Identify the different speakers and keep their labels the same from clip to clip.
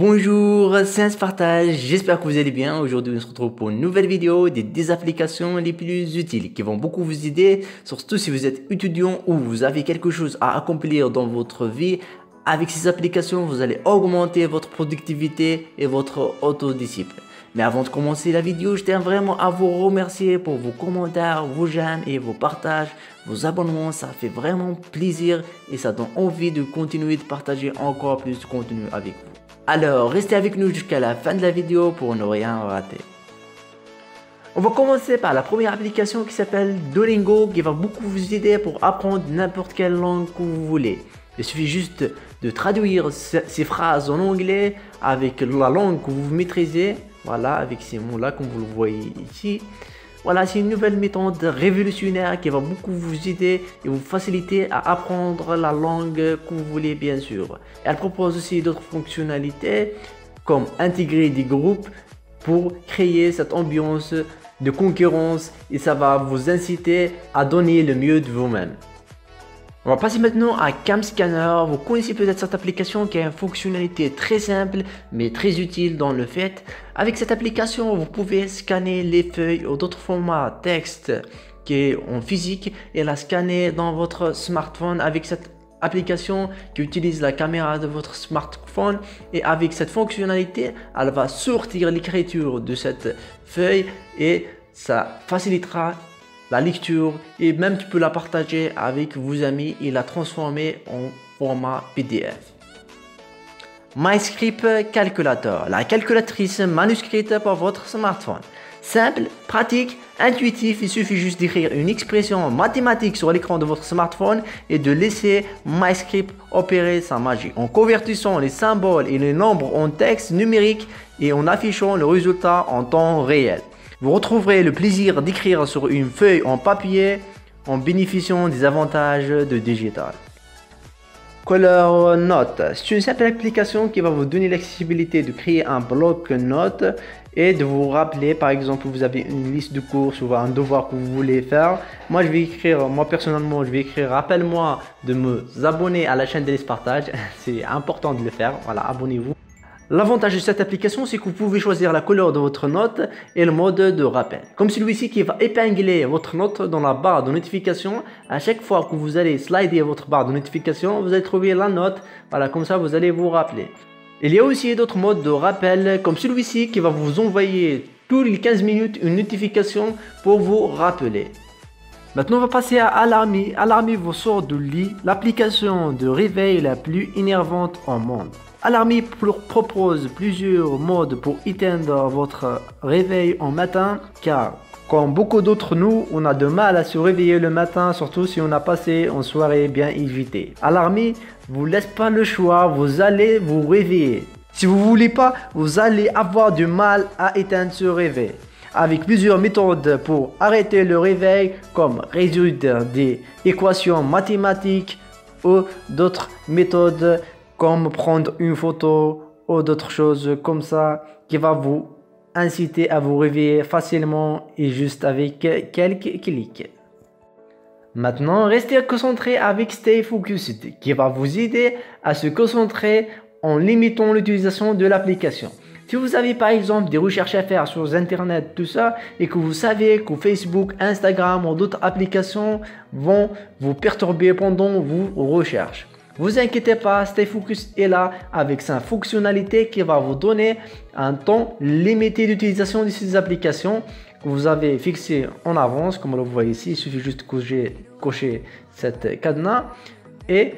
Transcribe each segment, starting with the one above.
Speaker 1: Bonjour, c'est un Spartage, j'espère que vous allez bien. Aujourd'hui, on se retrouve pour une nouvelle vidéo des applications les plus utiles qui vont beaucoup vous aider, surtout si vous êtes étudiant ou vous avez quelque chose à accomplir dans votre vie. Avec ces applications, vous allez augmenter votre productivité et votre autodiscipline. Mais avant de commencer la vidéo, je tiens vraiment à vous remercier pour vos commentaires, vos j'aime et vos partages, vos abonnements. Ça fait vraiment plaisir et ça donne envie de continuer de partager encore plus de contenu avec vous. Alors, restez avec nous jusqu'à la fin de la vidéo pour ne rien rater. On va commencer par la première application qui s'appelle Duolingo, qui va beaucoup vous aider pour apprendre n'importe quelle langue que vous voulez. Il suffit juste de traduire ces phrases en anglais avec la langue que vous maîtrisez. Voilà, avec ces mots-là, comme vous le voyez ici. Voilà, c'est une nouvelle méthode révolutionnaire qui va beaucoup vous aider et vous faciliter à apprendre la langue que vous voulez, bien sûr. Elle propose aussi d'autres fonctionnalités comme intégrer des groupes pour créer cette ambiance de concurrence et ça va vous inciter à donner le mieux de vous-même. On va passer maintenant à CamScanner. Vous connaissez peut-être cette application qui a une fonctionnalité très simple mais très utile dans le fait. Avec cette application, vous pouvez scanner les feuilles ou d'autres formats texte qui est en physique et la scanner dans votre smartphone avec cette application qui utilise la caméra de votre smartphone. Et avec cette fonctionnalité, elle va sortir l'écriture de cette feuille et ça facilitera la lecture et même tu peux la partager avec vos amis et la transformer en format PDF. MyScript Calculator, la calculatrice manuscrite pour votre smartphone. Simple, pratique, intuitif, il suffit juste d'écrire une expression mathématique sur l'écran de votre smartphone et de laisser MyScript opérer sa magie en convertissant les symboles et les nombres en texte numérique et en affichant le résultat en temps réel. Vous retrouverez le plaisir d'écrire sur une feuille en papier en bénéficiant des avantages de digital. Color Note, c'est une simple application qui va vous donner l'accessibilité de créer un bloc notes et de vous rappeler, par exemple, vous avez une liste de courses ou un devoir que vous voulez faire. Moi personnellement, je vais écrire rappelle-moi de me abonner à la chaîne des Partages. C'est important de le faire. Voilà, abonnez-vous. L'avantage de cette application, c'est que vous pouvez choisir la couleur de votre note et le mode de rappel. Comme celui-ci qui va épingler votre note dans la barre de notification. À chaque fois que vous allez slider votre barre de notification, vous allez trouver la note. Voilà, comme ça, vous allez vous rappeler. Il y a aussi d'autres modes de rappel comme celui-ci qui va vous envoyer tous les 15 minutes une notification pour vous rappeler. Maintenant, on va passer à Alarmy. Alarmy vous sort du lit, l'application de réveil la plus énervante au monde. Alarmy propose plusieurs modes pour éteindre votre réveil en matin car comme beaucoup d'entre nous, on a de mal à se réveiller le matin, surtout si on a passé une soirée bien évitée. Alarmy vous laisse pas le choix, vous allez vous réveiller. Si vous voulez pas, vous allez avoir du mal à éteindre ce réveil. Avec plusieurs méthodes pour arrêter le réveil comme résoudre des équations mathématiques ou d'autres méthodes comme prendre une photo ou d'autres choses comme ça qui va vous inciter à vous réveiller facilement et juste avec quelques clics. Maintenant, restez concentré avec Stay Focused qui va vous aider à se concentrer en limitant l'utilisation de l'application. Si vous avez par exemple des recherches à faire sur internet, tout ça, et que vous savez que Facebook, Instagram ou d'autres applications vont vous perturber pendant vos recherches. Vous inquiétez pas, Stay Focus est là avec sa fonctionnalité qui va vous donner un temps limité d'utilisation de ces applications que vous avez fixé en avance. Comme vous le voyez ici, il suffit juste de cocher cette cadenas et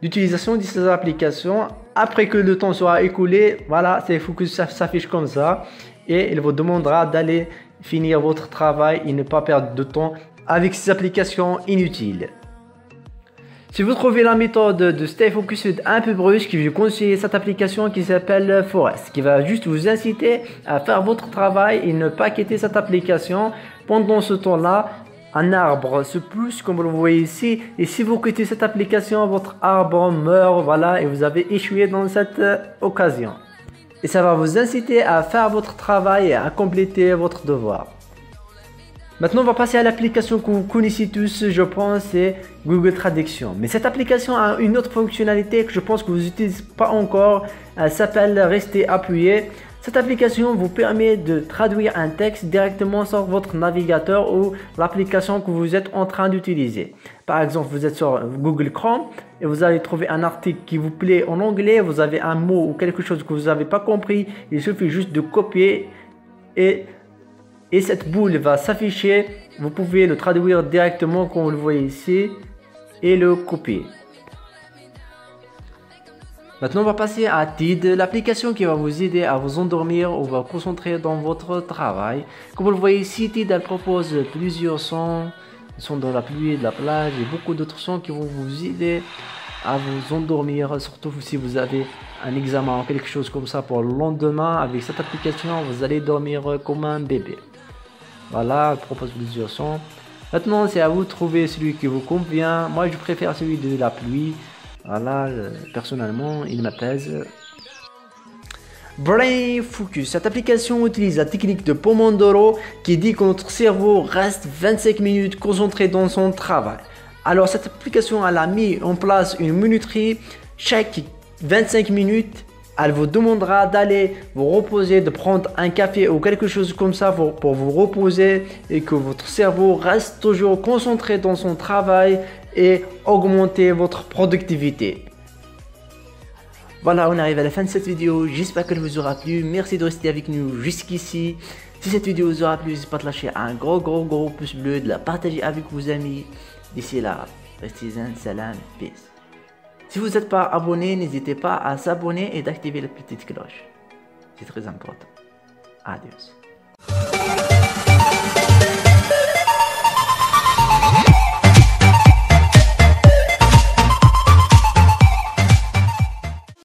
Speaker 1: d'utilisation de ces applications. Après que le temps sera écoulé, voilà, Stay Focus s'affiche comme ça et il vous demandera d'aller finir votre travail et ne pas perdre de temps avec ces applications inutiles. Si vous trouvez la méthode de Stay Focused un peu brusque, je vais vous conseiller cette application qui s'appelle Forest, qui va juste vous inciter à faire votre travail et ne pas quitter cette application. Pendant ce temps-là, un arbre se pousse comme vous le voyez ici, et si vous quittez cette application, votre arbre meurt, voilà, et vous avez échoué dans cette occasion. Et ça va vous inciter à faire votre travail et à compléter votre devoir. Maintenant, on va passer à l'application que vous connaissez tous, je pense, c'est Google Traduction. Mais cette application a une autre fonctionnalité que je pense que vous n'utilisez pas encore. Elle s'appelle Rester appuyé. Cette application vous permet de traduire un texte directement sur votre navigateur ou l'application que vous êtes en train d'utiliser. Par exemple, vous êtes sur Google Chrome et vous allez trouver un article qui vous plaît en anglais, vous avez un mot ou quelque chose que vous n'avez pas compris, il suffit juste de copier et cette boule va s'afficher. Vous pouvez le traduire directement comme vous le voyez ici et le copier. Maintenant, on va passer à TID, l'application qui va vous aider à vous endormir ou vous concentrer dans votre travail. Comme vous le voyez ici, TID elle propose plusieurs sons, sons de la pluie, de la plage et beaucoup d'autres sons qui vont vous aider à vous endormir, surtout si vous avez un examen ou quelque chose comme ça pour le lendemain. Avec cette application, vous allez dormir comme un bébé. Voilà, elle propose plusieurs sons. Maintenant, c'est à vous de trouver celui qui vous convient. Moi, je préfère celui de la pluie. Voilà, personnellement, il m'apaise. Brain Focus. Cette application utilise la technique de Pomodoro qui dit que notre cerveau reste 25 minutes concentré dans son travail. Alors, cette application, elle a mis en place une minuterie. Chaque 25 minutes, elle vous demandera d'aller vous reposer, de prendre un café ou quelque chose comme ça pour vous reposer et que votre cerveau reste toujours concentré dans son travail et augmenter votre productivité. Voilà, on arrive à la fin de cette vidéo. J'espère qu'elle vous aura plu. Merci de rester avec nous jusqu'ici. Si cette vidéo vous aura plu, n'hésitez pas à lâcher un gros pouce bleu, de la partager avec vos amis. D'ici là, restez zen, salam, peace. Si vous n'êtes pas abonné, n'hésitez pas à s'abonner et d'activer la petite cloche. C'est très important. Adios.